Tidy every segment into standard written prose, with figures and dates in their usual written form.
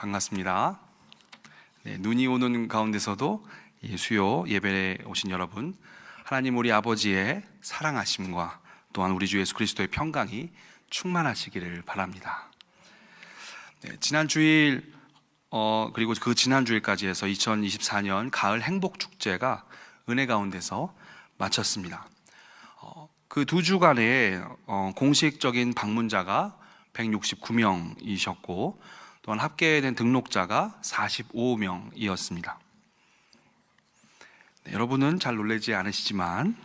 반갑습니다. 눈이 오는 가운데서도 이 수요 예배에 오신 여러분, 하나님 우리 아버지의 사랑하심과 또한 우리 주 예수 그리스도의 평강이 충만하시기를 바랍니다. 지난 주일 그리고 그 지난 주일까지 해서 2024년 가을 행복축제가 은혜 가운데서 마쳤습니다. 그 두 주간에 공식적인 방문자가 169명이셨고 또한 합계된 등록자가 45명이었습니다. 여러분은 잘 놀라지 않으시지만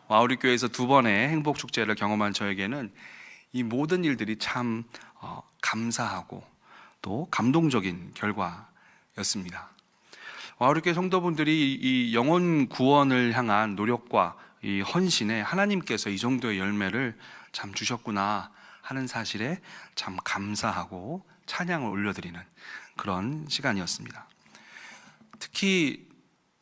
와우리 교회에서 두 번의 행복축제를 경험한 저에게는 이 모든 일들이 참 감사하고 또 감동적인 결과였습니다. 와우리 교회 성도분들이 이 영혼 구원을 향한 노력과 이 헌신에 하나님께서 이 정도의 열매를 참 주셨구나 하는 사실에 참 감사하고 찬양을 올려드리는 그런 시간이었습니다. 특히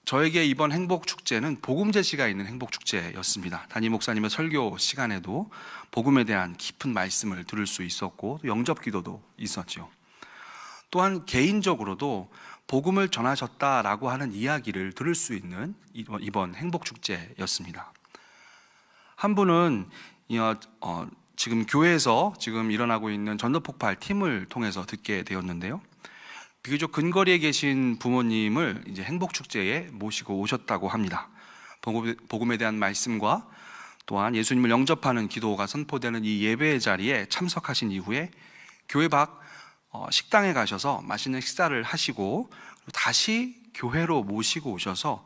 저에게 이번 행복축제는 복음 제시가 있는 행복축제였습니다. 담임 목사님의 설교 시간에도 복음에 대한 깊은 말씀을 들을 수 있었고 영접 기도도 있었죠. 또한 개인적으로도 복음을 전하셨다라고 하는 이야기를 들을 수 있는 이번 행복축제였습니다. 한 분은 지금 교회에서 지금 일어나고 있는 전도폭발 팀을 통해서 듣게 되었는데요. 비교적 근거리에 계신 부모님을 이제 행복축제에 모시고 오셨다고 합니다. 복음에 대한 말씀과 또한 예수님을 영접하는 기도가 선포되는 이 예배의 자리에 참석하신 이후에 교회 밖 식당에 가셔서 맛있는 식사를 하시고 다시 교회로 모시고 오셔서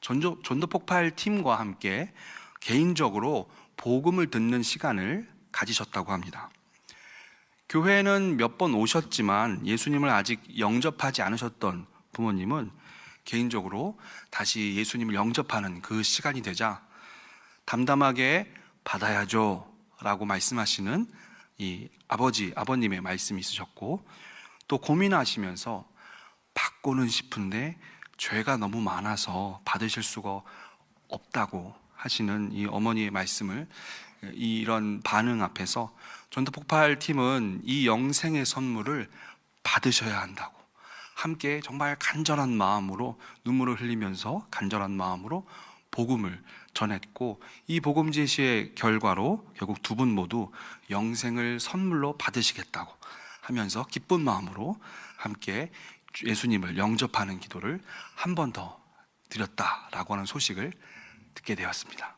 전도폭발 팀과 함께 개인적으로 복음을 듣는 시간을 가지셨다고 합니다. 교회에는 몇 번 오셨지만 예수님을 아직 영접하지 않으셨던 부모님은 개인적으로 다시 예수님을 영접하는 그 시간이 되자 담담하게 받아야죠 라고 말씀하시는 이 아버님의 말씀이 있으셨고, 또 고민하시면서 받고는 싶은데 죄가 너무 많아서 받으실 수가 없다고 하시는 이 어머니의 말씀을, 이런 반응 앞에서 전도폭발 팀은 이 영생의 선물을 받으셔야 한다고 함께 정말 간절한 마음으로 눈물을 흘리면서 간절한 마음으로 복음을 전했고, 이 복음 제시의 결과로 결국 두 분 모두 영생을 선물로 받으시겠다고 하면서 기쁜 마음으로 함께 예수님을 영접하는 기도를 한 번 더 드렸다라고 하는 소식을 듣게 되었습니다.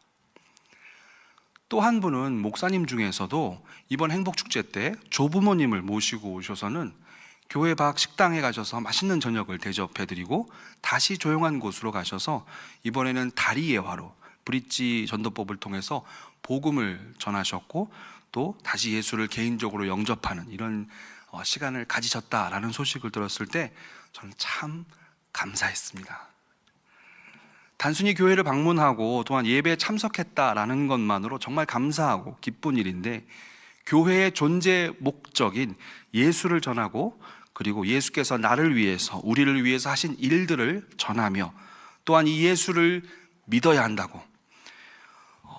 또 한 분은 목사님 중에서도 이번 행복축제 때 조부모님을 모시고 오셔서는 교회 밖 식당에 가셔서 맛있는 저녁을 대접해드리고 다시 조용한 곳으로 가셔서 이번에는 다리 예화로 브릿지 전도법을 통해서 복음을 전하셨고 또 다시 예수를 개인적으로 영접하는 이런 시간을 가지셨다라는 소식을 들었을 때 저는 참 감사했습니다. 단순히 교회를 방문하고 또한 예배에 참석했다라는 것만으로 정말 감사하고 기쁜 일인데, 교회의 존재 목적인 예수를 전하고 그리고 예수께서 나를 위해서 우리를 위해서 하신 일들을 전하며 또한 이 예수를 믿어야 한다고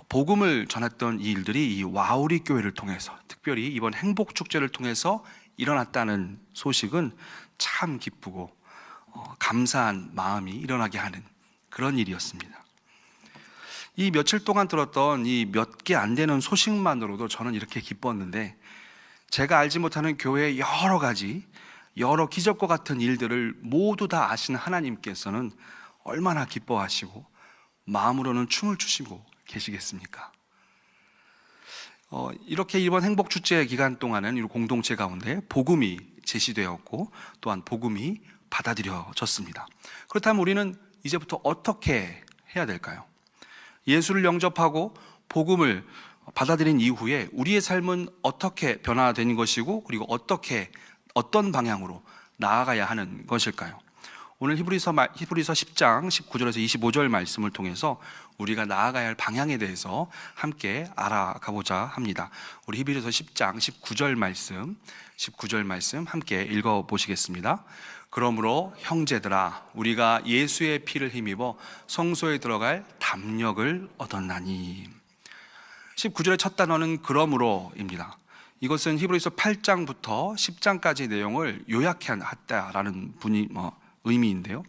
복음을 전했던 이 일들이 이 와우리 교회를 통해서, 특별히 이번 행복축제를 통해서 일어났다는 소식은 참 기쁘고 감사한 마음이 일어나게 하는 그런 일이었습니다. 이 며칠 동안 들었던 이 몇 개 안 되는 소식만으로도 저는 이렇게 기뻤는데, 제가 알지 못하는 교회의 여러 가지 여러 기적과 같은 일들을 모두 다 아시는 하나님께서는 얼마나 기뻐하시고 마음으로는 춤을 추시고 계시겠습니까? 이렇게 이번 행복축제 기간 동안은 이 공동체 가운데 복음이 제시되었고 또한 복음이 받아들여졌습니다. 그렇다면 우리는 이제부터 어떻게 해야 될까요? 예수를 영접하고 복음을 받아들인 이후에 우리의 삶은 어떻게 변화된 것이고 그리고 어떤 방향으로 나아가야 하는 것일까요? 오늘 히브리서 10장 19절에서 25절 말씀을 통해서 우리가 나아가야 할 방향에 대해서 함께 알아가보자 합니다. 우리 히브리서 10장 19절 말씀 함께 읽어보시겠습니다. 그러므로 형제들아, 우리가 예수의 피를 힘입어 성소에 들어갈 담력을 얻었나니. 19절의 첫 단어는 그러므로입니다. 이것은 히브리서 8장부터 10장까지의 내용을 요약했다라는 의미인데요.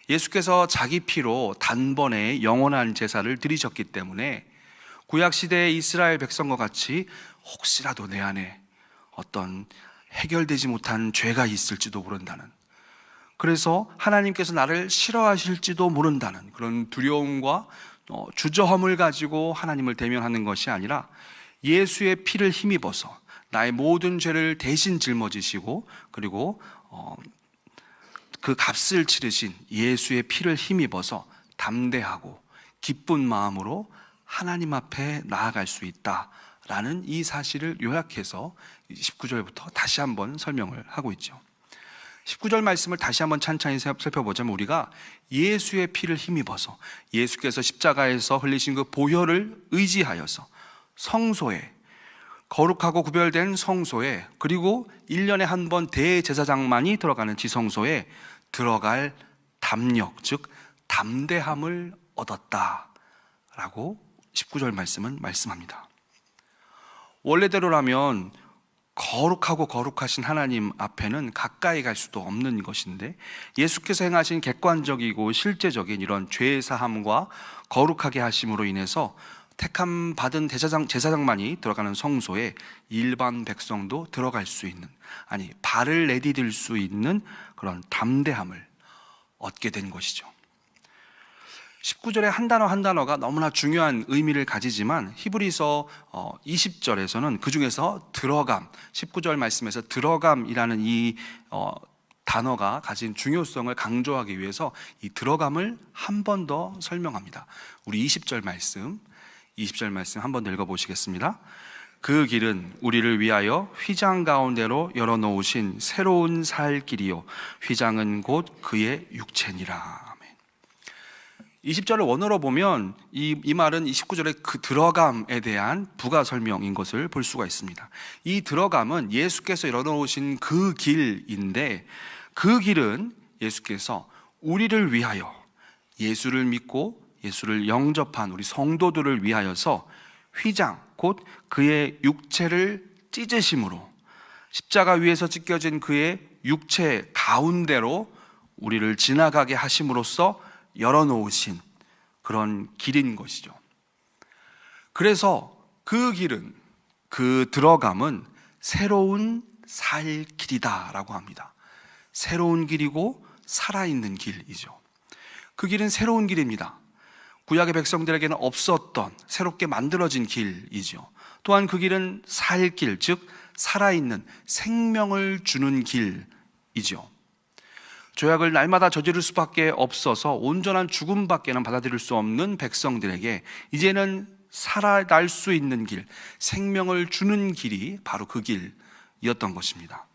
예수께서 자기 피로 단번에 영원한 제사를 드리셨기 때문에 구약시대의 이스라엘 백성과 같이 혹시라도 내 안에 어떤 해결되지 못한 죄가 있을지도 모른다는, 그래서 하나님께서 나를 싫어하실지도 모른다는 그런 두려움과 주저함을 가지고 하나님을 대면하는 것이 아니라 예수의 피를 힘입어서 나의 모든 죄를 대신 짊어지시고 그리고 그 값을 치르신 예수의 피를 힘입어서 담대하고 기쁜 마음으로 하나님 앞에 나아갈 수 있다라는 이 사실을 요약해서 19절부터 다시 한번 설명을 하고 있죠. 19절 말씀을 다시 한번 찬찬히 살펴보자면 우리가 예수의 피를 힘입어서 예수께서 십자가에서 흘리신 그 보혈을 의지하여서 성소에, 거룩하고 구별된 성소에, 그리고 1년에 한 번 대제사장만이 들어가는 지성소에 들어갈 담력, 즉 담대함을 얻었다라고 19절 말씀은 말씀합니다. 원래대로라면 거룩하고 거룩하신 하나님 앞에는 가까이 갈 수도 없는 것인데 예수께서 행하신 객관적이고 실제적인 이런 죄 사함과 거룩하게 하심으로 인해서 택함 받은 제사장만이 들어가는 성소에 일반 백성도 들어갈 수 있는, 아니 발을 내디딜 수 있는 그런 담대함을 얻게 된 것이죠. 19절의 한 단어 한 단어가 너무나 중요한 의미를 가지지만 히브리서 20절에서는 그 중에서 들어감, 19절 말씀에서 들어감이라는 이 단어가 가진 중요성을 강조하기 위해서 이 들어감을 한 번 더 설명합니다. 우리 20절 말씀 한 번 더 읽어보시겠습니다. 그 길은 우리를 위하여 휘장 가운데로 열어놓으신 새로운 살 길이요 휘장은 곧 그의 육체니라. 20절을 원어로 보면 이 말은 29절의 그 들어감에 대한 부가 설명인 것을 볼 수가 있습니다. 이 들어감은 예수께서 열어놓으신 그 길인데 그 길은 예수께서 우리를 위하여, 예수를 믿고 예수를 영접한 우리 성도들을 위하여서 휘장, 곧 그의 육체를 찢으심으로 십자가 위에서 찢겨진 그의 육체 가운데로 우리를 지나가게 하심으로써 열어놓으신 그런 길인 것이죠. 그래서 그 길은, 그 들어감은 새로운 살 길이다라고 합니다. 새로운 길이고 살아있는 길이죠. 그 길은 새로운 길입니다. 구약의 백성들에게는 없었던 새롭게 만들어진 길이죠. 또한 그 길은 살 길, 즉 살아있는 생명을 주는 길이죠. 죄악을 날마다 저지를 수밖에 없어서 온전한 죽음밖에는 받아들일 수 없는 백성들에게 이제는 살아날 수 있는 길, 생명을 주는 길이 바로 그 길이었던 것입니다.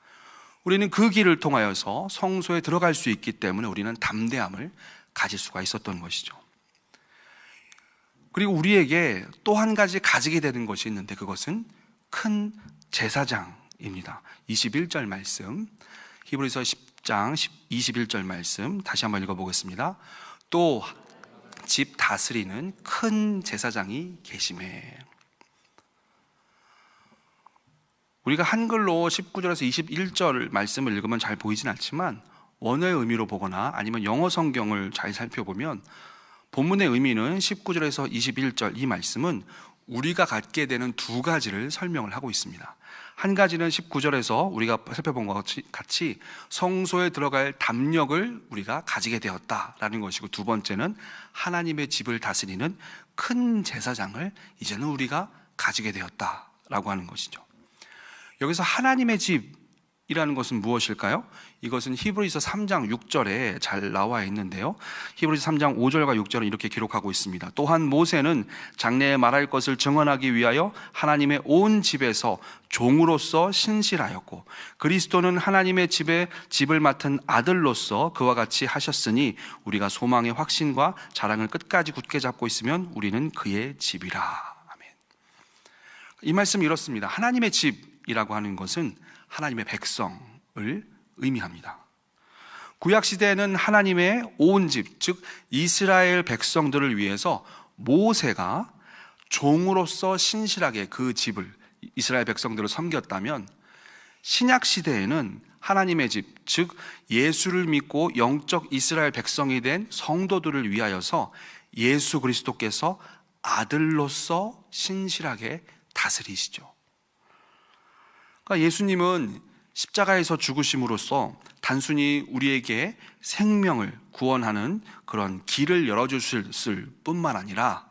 우리는 그 길을 통하여서 성소에 들어갈 수 있기 때문에 우리는 담대함을 가질 수가 있었던 것이죠. 그리고 우리에게 또 한 가지 가지게 되는 것이 있는데 그것은 큰 제사장입니다. 21절 말씀, 히브리서 10장 21절 말씀 다시 한번 읽어보겠습니다. 또 집 다스리는 큰 제사장이 계심에. 우리가 한글로 19절에서 21절 말씀을 읽으면 잘 보이진 않지만 원어의 의미로 보거나 아니면 영어 성경을 잘 살펴보면 본문의 의미는 19절에서 21절 이 말씀은 우리가 갖게 되는 두 가지를 설명을 하고 있습니다. 한 가지는 19절에서 우리가 살펴본 것 같이 성소에 들어갈 담력을 우리가 가지게 되었다라는 것이고, 두 번째는 하나님의 집을 다스리는 큰 제사장을 이제는 우리가 가지게 되었다라고 하는 것이죠. 여기서 하나님의 집이라는 것은 무엇일까요? 이것은 히브리서 3장 6절에 잘 나와 있는데요, 히브리서 3장 5절과 6절은 이렇게 기록하고 있습니다. 또한 모세는 장래에 말할 것을 증언하기 위하여 하나님의 온 집에서 종으로서 신실하였고 그리스도는 하나님의 집을 맡은 아들로서 그와 같이 하셨으니 우리가 소망의 확신과 자랑을 끝까지 굳게 잡고 있으면 우리는 그의 집이라. 아멘. 이 말씀이 이렇습니다. 하나님의 집이라고 하는 것은 하나님의 백성을 의미합니다. 구약시대에는 하나님의 온 집, 즉 이스라엘 백성들을 위해서 모세가 종으로서 신실하게 그 집을 이스라엘 백성들을 섬겼다면 신약 시대에는 하나님의 집, 즉 예수를 믿고 영적 이스라엘 백성이 된 성도들을 위하여서 예수 그리스도께서 아들로서 신실하게 다스리시죠. 그러니까 예수님은 십자가에서 죽으심으로써 단순히 우리에게 생명을 구원하는 그런 길을 열어주실 뿐만 아니라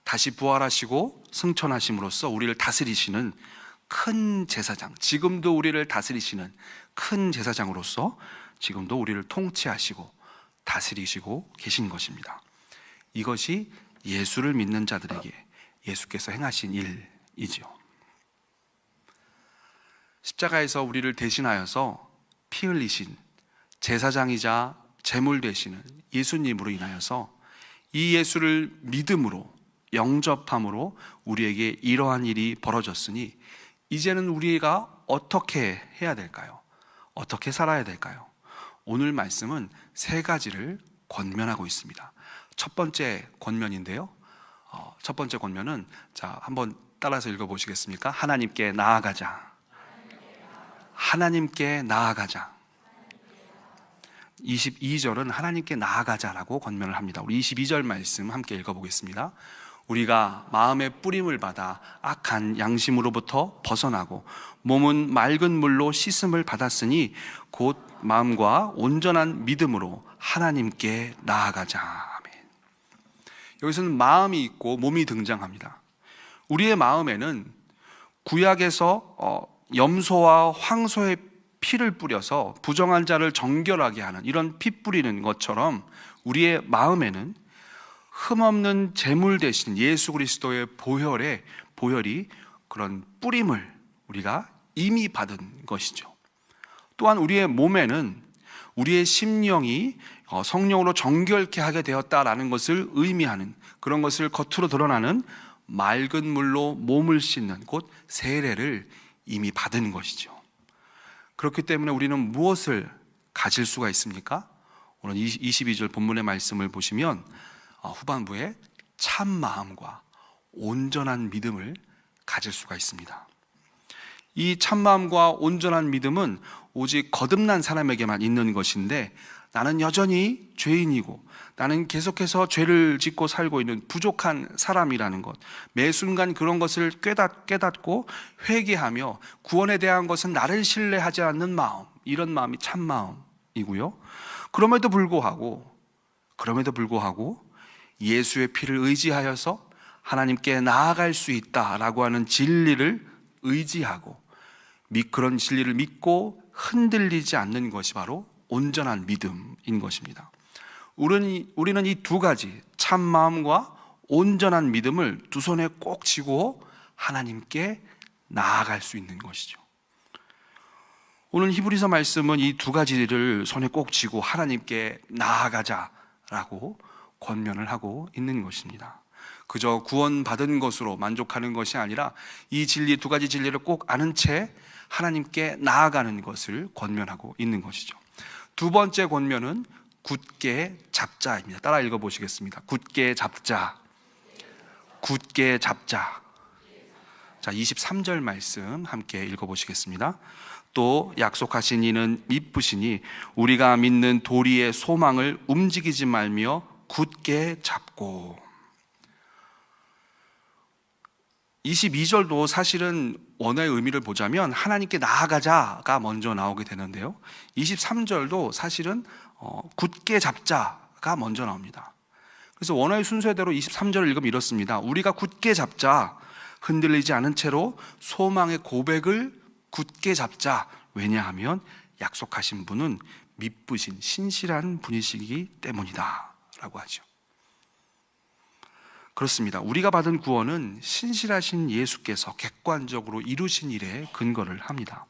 다시 부활하시고 승천하심으로써 우리를 다스리시는 큰 제사장, 지금도 우리를 다스리시는 큰 제사장으로서 지금도 우리를 통치하시고 다스리시고 계신 것입니다. 이것이 예수를 믿는 자들에게 예수께서 행하신 일이지요. 십자가에서 우리를 대신하여서 피 흘리신 제사장이자 제물 되시는 예수님으로 인하여서 이 예수를 믿음으로 영접함으로 우리에게 이러한 일이 벌어졌으니 이제는 우리가 어떻게 해야 될까요? 어떻게 살아야 될까요? 오늘 말씀은 세 가지를 권면하고 있습니다. 첫 번째 권면인데요. 첫 번째 권면은 한번 따라서 읽어보시겠습니까? 하나님께 나아가자. 하나님께 나아가자. 22절은 하나님께 나아가자라고 권면을 합니다. 우리 22절 말씀 함께 읽어보겠습니다. 우리가 마음의 뿌림을 받아 악한 양심으로부터 벗어나고 몸은 맑은 물로 씻음을 받았으니 곧 마음과 온전한 믿음으로 하나님께 나아가자. 아멘. 여기서는 마음이 있고 몸이 등장합니다. 우리의 마음에는 구약에서 염소와 황소의 피를 뿌려서 부정한 자를 정결하게 하는 이런 피 뿌리는 것처럼 우리의 마음에는 흠없는 제물 대신 예수 그리스도의 보혈이 그런 뿌림을 우리가 이미 받은 것이죠. 또한 우리의 몸에는 우리의 심령이 성령으로 정결케 하게 되었다라는 것을 의미하는, 그런 것을 겉으로 드러나는 맑은 물로 몸을 씻는 곧 세례를 이미 받은 것이죠. 그렇기 때문에 우리는 무엇을 가질 수가 있습니까? 오늘 22절 본문의 말씀을 보시면 후반부에 참 마음과 온전한 믿음을 가질 수가 있습니다. 이 참 마음과 온전한 믿음은 오직 거듭난 사람에게만 있는 것인데, 나는 여전히 죄인이고 나는 계속해서 죄를 짓고 살고 있는 부족한 사람이라는 것, 매 순간 그런 것을 깨닫고 회개하며 구원에 대한 것은 나를 신뢰하지 않는 마음, 이런 마음이 참 마음이고요. 그럼에도 불구하고 예수의 피를 의지하여서 하나님께 나아갈 수 있다라고 하는 진리를 의지하고 그런 진리를 믿고 흔들리지 않는 것이 바로 온전한 믿음인 것입니다. 우리는 이 두 가지, 참 마음과 온전한 믿음을 두 손에 꼭 쥐고 하나님께 나아갈 수 있는 것이죠. 오늘 히브리서 말씀은 이 두 가지를 손에 꼭 쥐고 하나님께 나아가자라고 권면을 하고 있는 것입니다. 그저 구원받은 것으로 만족하는 것이 아니라 이 진리, 두 가지 진리를 꼭 아는 채 하나님께 나아가는 것을 권면하고 있는 것이죠. 두 번째 권면은 굳게 잡자입니다. 따라 읽어보시겠습니다. 굳게 잡자. 굳게 잡자. 자, 23절 말씀 함께 읽어보시겠습니다. 또 약속하신 이는 미쁘시니 우리가 믿는 도리의 소망을 움직이지 말며 굳게 잡고. 22절도 사실은 원어의 의미를 보자면 하나님께 나아가자가 먼저 나오게 되는데요, 23절도 사실은 굳게 잡자가 먼저 나옵니다. 그래서 원어의 순서대로 23절을 읽으면 이렇습니다. 우리가 굳게 잡자, 흔들리지 않은 채로 소망의 고백을 굳게 잡자. 왜냐하면 약속하신 분은 미쁘신 신실한 분이시기 때문이다 라고 하죠. 그렇습니다. 우리가 받은 구원은 신실하신 예수께서 객관적으로 이루신 일에 근거를 합니다.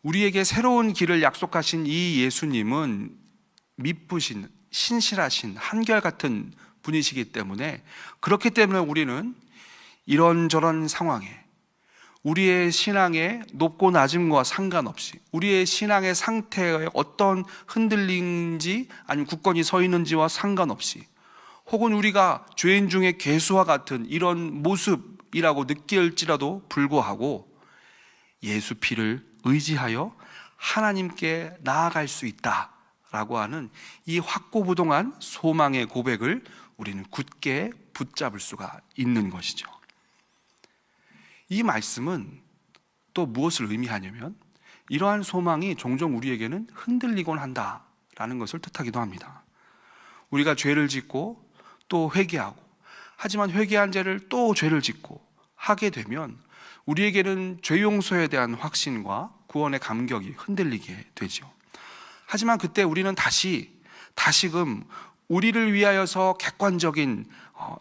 우리에게 새로운 길을 약속하신 이 예수님은 미쁘신, 신실하신, 한결같은 분이시기 때문에, 그렇기 때문에 우리는 이런저런 상황에 우리의 신앙의 높고 낮음과 상관없이, 우리의 신앙의 상태에 어떤 흔들림인지 아니면 굳건히 서 있는지와 상관없이, 혹은 우리가 죄인 중에 괴수와 같은 이런 모습, 예수이라고 느낄지라도 불구하고 예수 피를 의지하여 하나님께 나아갈 수 있다라고 하는 이 확고부동한 소망의 고백을 우리는 굳게 붙잡을 수가 있는 것이죠. 이 말씀은 또 무엇을 의미하냐면 이러한 소망이 종종 우리에게는 흔들리곤 한다라는 것을 뜻하기도 합니다. 우리가 죄를 짓고 또 회개하고, 하지만 회개한 죄를 또 죄를 짓고 하게 되면 우리에게는 죄 용서에 대한 확신과 구원의 감격이 흔들리게 되죠. 하지만 그때 우리는 다시금 우리를 위하여서 객관적인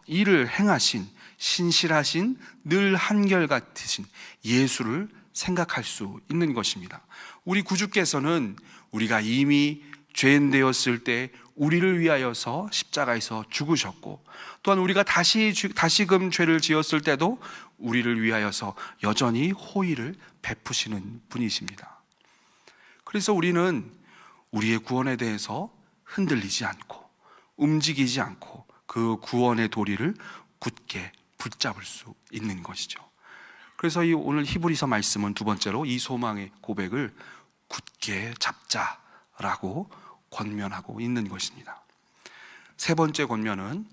일을 행하신, 신실하신, 늘 한결같으신 예수를 생각할 수 있는 것입니다. 우리 구주께서는 우리가 이미 죄인 되었을 때 우리를 위하여서 십자가에서 죽으셨고, 또한 우리가 다시금 죄를 지었을 때도 우리를 위하여서 여전히 호의를 베푸시는 분이십니다. 그래서 우리는 우리의 구원에 대해서 흔들리지 않고 움직이지 않고 그 구원의 도리를 굳게 붙잡을 수 있는 것이죠. 그래서 이 오늘 히브리서 말씀은 두 번째로 이 소망의 고백을 굳게 잡자라고 권면하고 있는 것입니다. 세 번째 권면은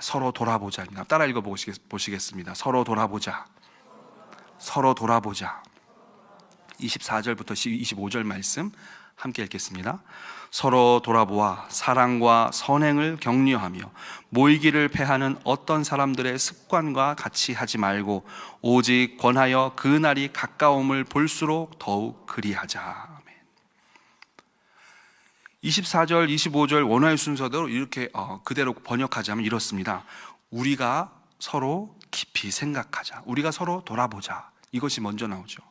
서로 돌아보자입니다. 따라 읽어보시겠습니다. 서로 돌아보자. 서로 돌아보자. 24절부터 25절 말씀 함께 읽겠습니다. 서로 돌아보아 사랑과 선행을 격려하며 모이기를 패하는 어떤 사람들의 습관과 같이 하지 말고 오직 권하여 그 날이 가까움을 볼수록 더욱 그리하자. 24절, 25절 원어의 순서대로 이렇게 그대로 번역하자면 이렇습니다. 우리가 서로 깊이 생각하자. 우리가 서로 돌아보자. 이것이 먼저 나오죠.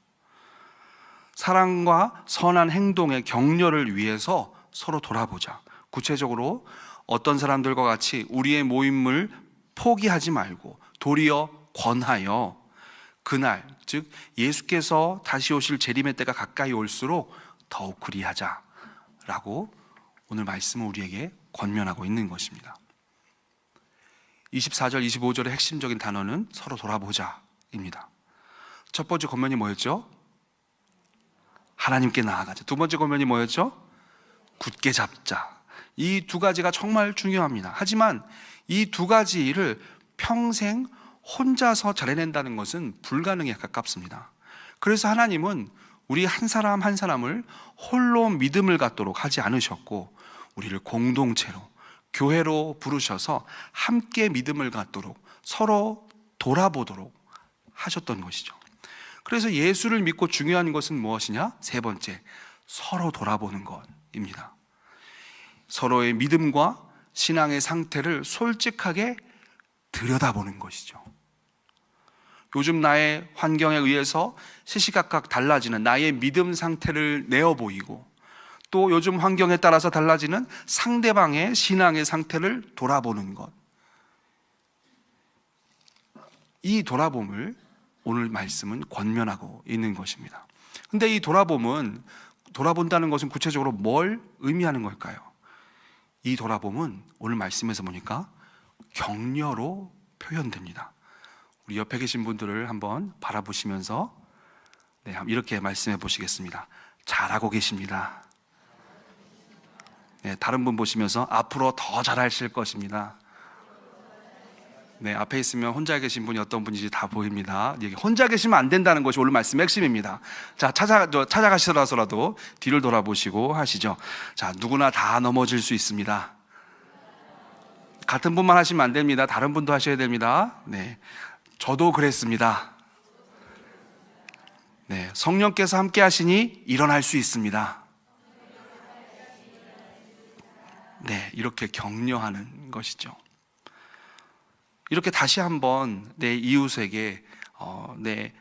사랑과 선한 행동의 격려를 위해서 서로 돌아보자. 구체적으로 어떤 사람들과 같이 우리의 모임을 포기하지 말고 도리어 권하여 그날, 즉 예수께서 다시 오실 재림의 때가 가까이 올수록 더욱 그리하자라고 오늘 말씀은 우리에게 권면하고 있는 것입니다. 24절, 25절의 핵심적인 단어는 서로 돌아보자입니다. 첫 번째 권면이 뭐였죠? 하나님께 나아가자. 두 번째 권면이 뭐였죠? 굳게 잡자. 이 두 가지가 정말 중요합니다. 하지만 이 두 가지를 평생 혼자서 잘해낸다는 것은 불가능에 가깝습니다. 그래서 하나님은 우리 한 사람 한 사람을 홀로 믿음을 갖도록 하지 않으셨고 우리를 공동체로, 교회로 부르셔서 함께 믿음을 갖도록, 서로 돌아보도록 하셨던 것이죠. 그래서 예수를 믿고 중요한 것은 무엇이냐? 세 번째, 서로 돌아보는 것입니다. 서로의 믿음과 신앙의 상태를 솔직하게 들여다보는 것이죠. 요즘 나의 환경에 의해서 시시각각 달라지는 나의 믿음 상태를 내어 보이고, 또 요즘 환경에 따라서 달라지는 상대방의 신앙의 상태를 돌아보는 것. 이 돌아봄을 오늘 말씀은 권면하고 있는 것입니다. 근데 이 돌아본다는 것은 구체적으로 뭘 의미하는 걸까요? 이 돌아봄은 오늘 말씀에서 보니까 격려로 표현됩니다. 우리 옆에 계신 분들을 한번 바라보시면서 이렇게 말씀해 보시겠습니다. 잘하고 계십니다. 다른 분 보시면서 앞으로 더 잘하실 것입니다. 앞에 있으면 혼자 계신 분이 어떤 분인지 다 보입니다. 혼자 계시면 안 된다는 것이 오늘 말씀의 핵심입니다. 자, 찾아가시더라도 뒤를 돌아보시고 하시죠. 자, 누구나 다 넘어질 수 있습니다. 같은 분만 하시면 안 됩니다. 다른 분도 하셔야 됩니다. 저도 그랬습니다. 성령께서 함께 하시니 일어날 수 있습니다. 이렇게 격려하는 것이죠. 이렇게 다시 한번 내 이웃에게 내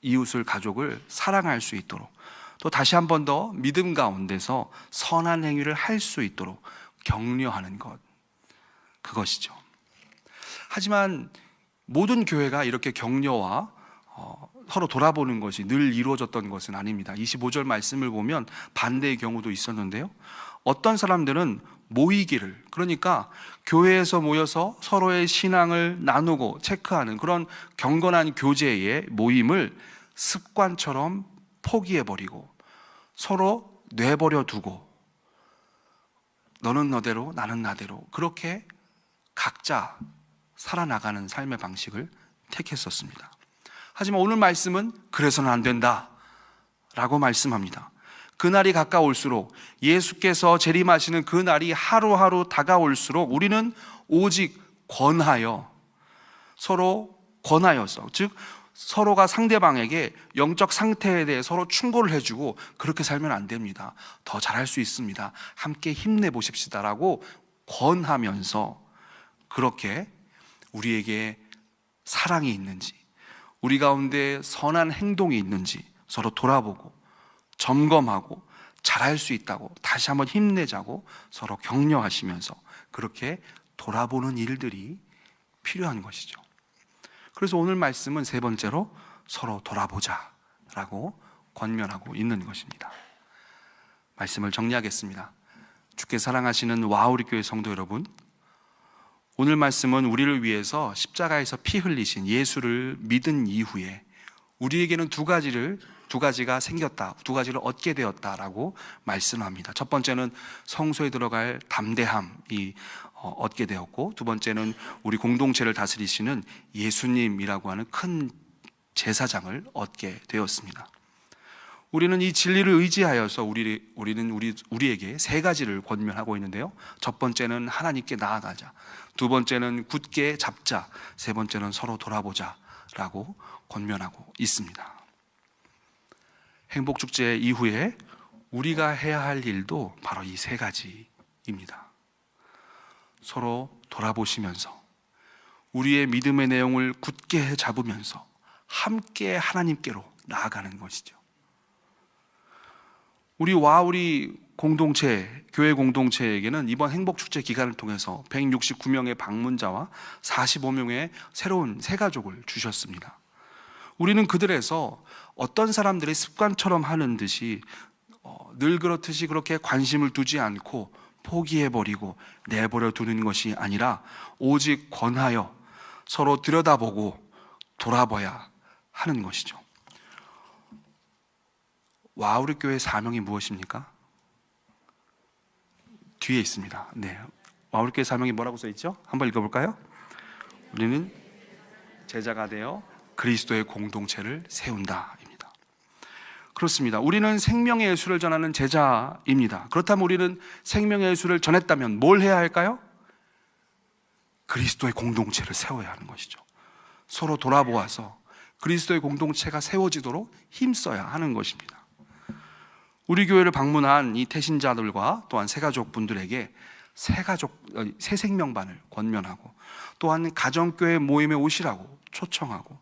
이웃을 가족을 사랑할 수 있도록, 또 다시 한 번 더 믿음 가운데서 선한 행위를 할 수 있도록 격려하는 것, 그것이죠. 하지만 모든 교회가 이렇게 격려와 서로 돌아보는 것이 늘 이루어졌던 것은 아닙니다. 25절 말씀을 보면 반대의 경우도 있었는데요. 어떤 사람들은 모이기를, 그러니까 교회에서 모여서 서로의 신앙을 나누고 체크하는 그런 경건한 교제의 모임을 습관처럼 포기해버리고 서로 뇌버려 두고 너는 너대로 나는 나대로 그렇게 각자 살아나가는 삶의 방식을 택했었습니다. 하지만 오늘 말씀은 그래서는 안 된다 라고 말씀합니다. 그날이 가까울수록, 예수께서 재림하시는 그날이 하루하루 다가올수록 우리는 오직 서로 권하여서, 즉 서로가 상대방에게 영적 상태에 대해 서로 충고를 해주고 그렇게 살면 안 됩니다. 더 잘할 수 있습니다. 함께 힘내보십시다 라고 권하면서 그렇게 우리에게 사랑이 있는지, 우리 가운데 선한 행동이 있는지 서로 돌아보고 점검하고 잘할 수 있다고 다시 한번 힘내자고 서로 격려하시면서 그렇게 돌아보는 일들이 필요한 것이죠. 그래서 오늘 말씀은 세 번째로 서로 돌아보자 라고 권면하고 있는 것입니다. 말씀을 정리하겠습니다. 주께 사랑하시는 와우리 교회 성도 여러분, 오늘 말씀은 우리를 위해서 십자가에서 피 흘리신 예수를 믿은 이후에 우리에게는 두 가지가 생겼다, 두 가지를 얻게 되었다라고 말씀합니다. 첫 번째는 성소에 들어갈 담대함이 얻게 되었고, 두 번째는 우리 공동체를 다스리시는 예수님이라고 하는 큰 제사장을 얻게 되었습니다. 우리는 이 진리를 의지하여서 우리에게 세 가지를 권면하고 있는데요. 첫 번째는 하나님께 나아가자, 두 번째는 굳게 잡자, 세 번째는 서로 돌아보자 라고 권면하고 있습니다. 행복축제 이후에 우리가 해야 할 일도 바로 이 세 가지입니다. 서로 돌아보시면서 우리의 믿음의 내용을 굳게 잡으면서 함께 하나님께로 나아가는 것이죠. 우리 공동체, 교회 공동체에게는 이번 행복축제 기간을 통해서 169명의 방문자와 45명의 새로운 새 가족을 주셨습니다. 우리는 그들에서 어떤 사람들이 습관처럼 하는 듯이 늘 그렇듯이 그렇게 관심을 두지 않고 포기해버리고 내버려 두는 것이 아니라 오직 권하여 서로 들여다보고 돌아봐야 하는 것이죠. 와우리 교회의 사명이 무엇입니까? 뒤에 있습니다. 네, 와우리 교회 사명이 뭐라고 써 있죠? 한번 읽어볼까요? 우리는 제자가 되어 그리스도의 공동체를 세운다입니다. 그렇습니다. 우리는 생명의 예수를 전하는 제자입니다. 그렇다면 우리는 생명의 예수를 전했다면 뭘 해야 할까요? 그리스도의 공동체를 세워야 하는 것이죠. 서로 돌아보아서 그리스도의 공동체가 세워지도록 힘써야 하는 것입니다. 우리 교회를 방문한 이 태신자들과 또한 새가족분들에게 새 생명반을 권면하고, 또한 가정교회 모임에 오시라고 초청하고,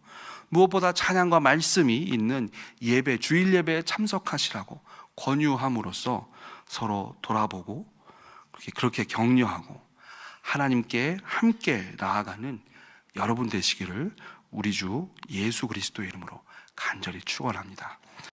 무엇보다 찬양과 말씀이 있는 예배, 주일 예배에 참석하시라고 권유함으로써 서로 돌아보고 그렇게 격려하고 하나님께 함께 나아가는 여러분 되시기를 우리 주 예수 그리스도의 이름으로 간절히 축원합니다.